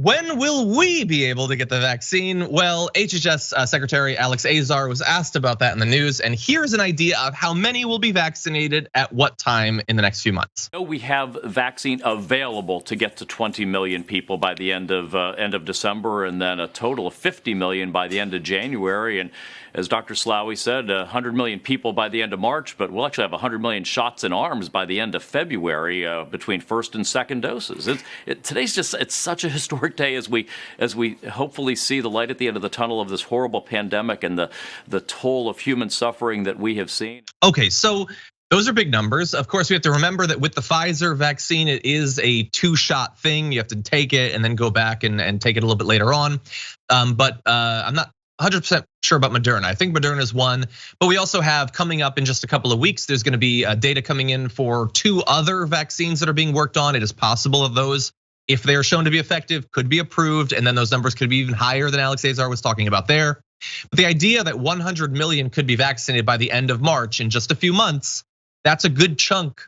when will we be able to get the vaccine? Well, HHS Secretary Alex Azar was asked about that in the news, and here's an idea of how many will be vaccinated at what time in the next few months. We have vaccine available to get to 20 million people by the end of December, and then a total of 50 million by the end of January. And as Dr. Slaoui said, 100 million people by the end of March, but we'll actually have 100 million shots in arms by the end of February between first and second doses. Today's it's such a historic day as we hopefully see the light at the end of the tunnel of this horrible pandemic and the toll of human suffering that we have seen. Okay, so those are big numbers. Of course, we have to remember that with the Pfizer vaccine, it is a 2-shot thing. You have to take it and then go back and take it a little bit later on. But I'm not 100% sure about Moderna. I think Moderna is one, but we also have coming up in just a couple of weeks, there's gonna be data coming in for 2 other vaccines that are being worked on. It is possible of those, if they are shown to be effective, could be approved, and then those numbers could be even higher than Alex Azar was talking about there. But the idea that 100 million could be vaccinated by the end of March in just a few months, that's a good chunk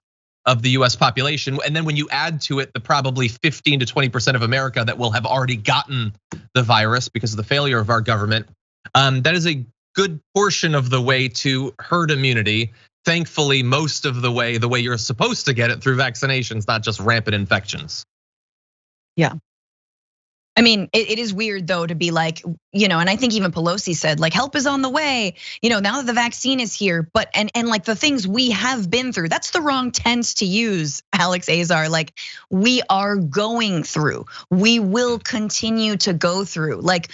of the US population. And then when you add to it the probably 15 to 20% of America that will have already gotten the virus because of the failure of our government, that is a good portion of the way to herd immunity. Thankfully, most of the way you're supposed to get it through vaccinations, not just rampant infections. Yeah. I mean, it is weird though to be like, and I think even Pelosi said like help is on the way, now that the vaccine is here, but and like the things we have been through, that's the wrong tense to use, Alex Azar. Like we are going through, we will continue to go through. Like,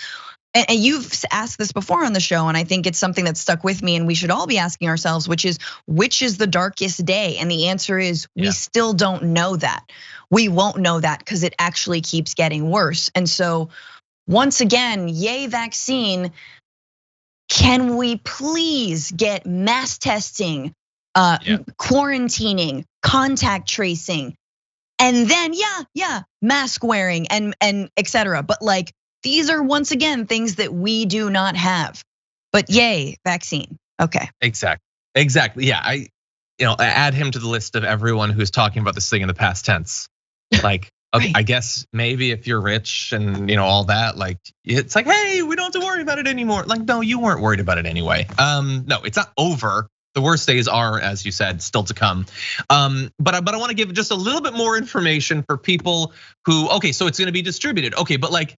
and you've asked this before on the show, and I think it's something that stuck with me, and we should all be asking ourselves, which is the darkest day? And the answer is we still don't know that. We won't know that because it actually keeps getting worse. And so once again, yay vaccine. Can we please get mass testing, quarantining, contact tracing, and then mask wearing and etc. But like, these are once again things that we do not have, but yay, vaccine. Okay. Exactly. Yeah, I add him to the list of everyone who's talking about this thing in the past tense. Like, okay, right. I guess maybe if you're rich and all that, like it's like, hey, we don't have to worry about it anymore. Like, no, you weren't worried about it anyway. No, it's not over. The worst days are, as you said, still to come. But I want to give just a little bit more information for people who, okay, so it's going to be distributed. Okay, but like,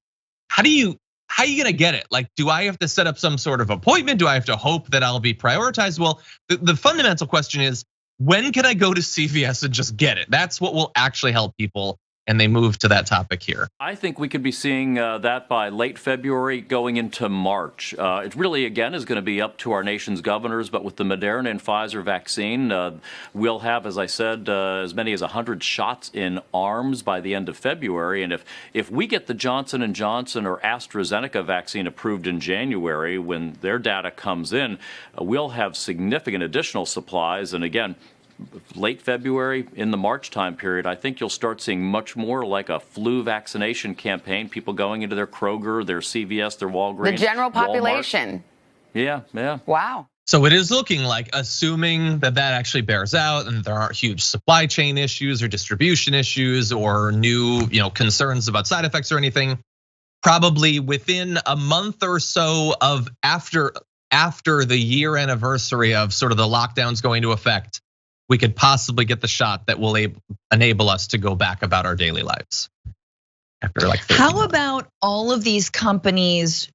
how are you gonna get it? Like, do I have to set up some sort of appointment? Do I have to hope that I'll be prioritized? Well, the fundamental question is, when can I go to CVS and just get it? That's what will actually help people. And they move to that topic here. I think we could be seeing that by late February going into March. It really, again, is going to be up to our nation's governors, but with the Moderna and Pfizer vaccine, we'll have, as I said, as many as 100 shots in arms by the end of February. And if we get the Johnson & Johnson or AstraZeneca vaccine approved in January, when their data comes in, we'll have significant additional supplies. And again, late February, in the March time period, I think you'll start seeing much more like a flu vaccination campaign, people going into their Kroger, their CVS, their Walgreens. The general population. Walmart. Yeah. Wow. So it is looking like, assuming that actually bears out and there aren't huge supply chain issues or distribution issues or new concerns about side effects or anything, probably within a month or so of after the year anniversary of sort of the lockdowns going into effect, we could possibly get the shot that will enable us to go back about our daily lives. After like 13 months. About all of these companies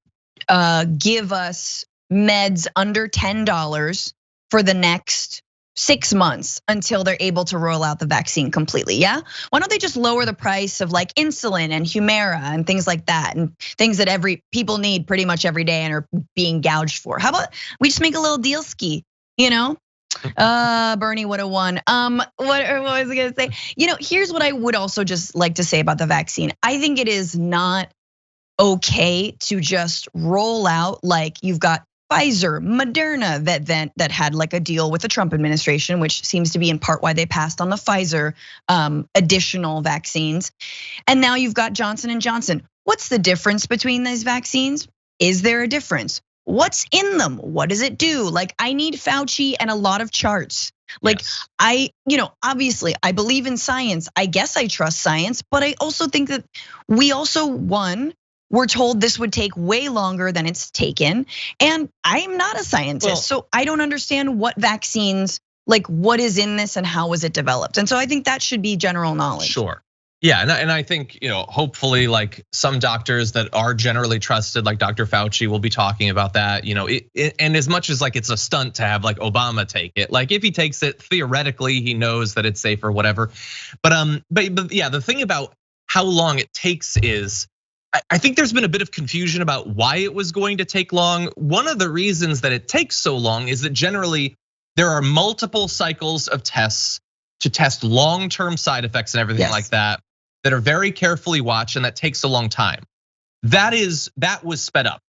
give us meds under $10 for the next 6 months until they're able to roll out the vaccine completely, yeah? Why don't they just lower the price of like insulin and Humira and things like that, and things that people need pretty much every day and are being gouged for? How about we just make a little deal ski, Bernie would have won. What was I gonna say? Here's what I would also just like to say about the vaccine. I think it is not okay to just roll out like you've got Pfizer, Moderna that had like a deal with the Trump administration, which seems to be in part why they passed on the Pfizer additional vaccines. And now you've got Johnson & Johnson. What's the difference between these vaccines? Is there a difference? What's in them? What does it do? Like, I need Fauci and a lot of charts. Like Yes. obviously I believe in science. I guess I trust science, but I also think that we also, we're told this would take way longer than it's taken. And I'm not a scientist, so I don't understand what vaccines, like what is in this and how was it developed. And so I think that should be general knowledge. Sure. Yeah, and I think, hopefully like some doctors that are generally trusted, like Dr. Fauci, will be talking about that. And as much as like it's a stunt to have like Obama take it, like if he takes it, theoretically he knows that it's safe or whatever. But yeah, the thing about how long it takes is, I think there's been a bit of confusion about why it was going to take long. One of the reasons that it takes so long is that generally there are multiple cycles of tests to test long-term side effects and everything like that are very carefully watched, and that takes a long time. That was sped up.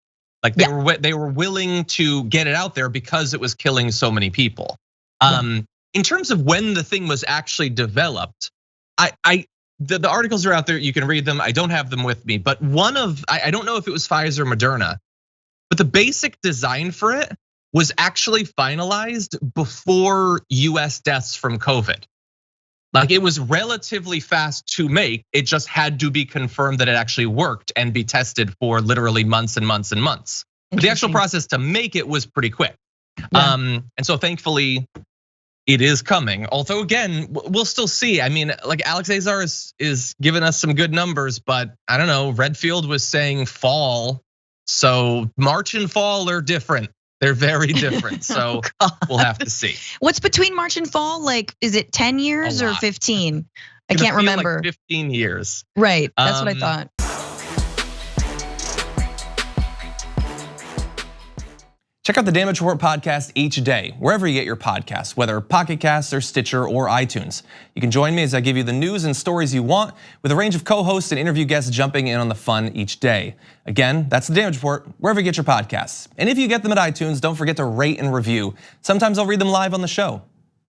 Like they were willing to get it out there because it was killing so many people. In terms of when the thing was actually developed, the articles are out there, you can read them. I don't have them with me, but I don't know if it was Pfizer or Moderna, but the basic design for it was actually finalized before US deaths from COVID. Like it was relatively fast to make, it just had to be confirmed that it actually worked and be tested for literally months and months and months. But the actual process to make it was pretty quick. And so thankfully it is coming. Although again, we'll still see. I mean, like Alex Azar is giving us some good numbers, but I don't know, Redfield was saying fall. So March and fall are different. They're very different, so we'll have to see. What's between March and fall? Like, is it 10 years or 15? I can't remember. Like 15 years. Right, that's what I thought. Check out the Damage Report podcast each day, wherever you get your podcasts, whether Pocket Casts or Stitcher or iTunes. You can join me as I give you the news and stories you want, with a range of co-hosts and interview guests jumping in on the fun each day. Again, that's the Damage Report, wherever you get your podcasts. And if you get them at iTunes, don't forget to rate and review. Sometimes I'll read them live on the show.